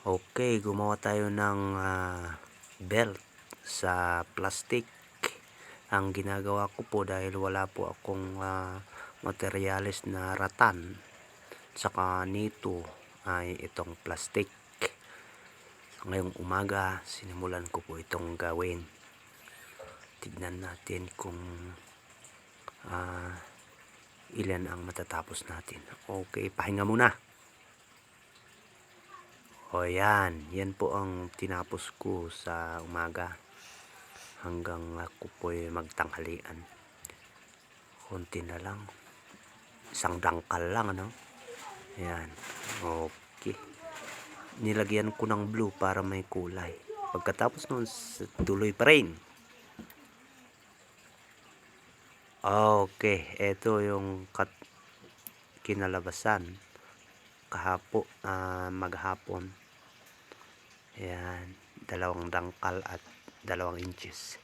Okay, gumawa tayo ng belt sa plastic. Ang ginagawa ko po dahil wala po akong materyales na ratan saka nito ay itong plastic. Ngayong umaga sinimulan ko po itong gawin. Tignan natin kung ilan ang matatapos natin. Okay, pahinga muna. O yan po ang tinapos ko sa umaga hanggang ako po'y magtanghalian. Konti na lang, isang dangkal lang, ano? Yan, okay. Nilagyan ko ng blue para may kulay. Pagkatapos nun, tuloy pa rin. Okay, ito yung kinalabasan maghapon. Ayan, 2 dangkal at 2 inches.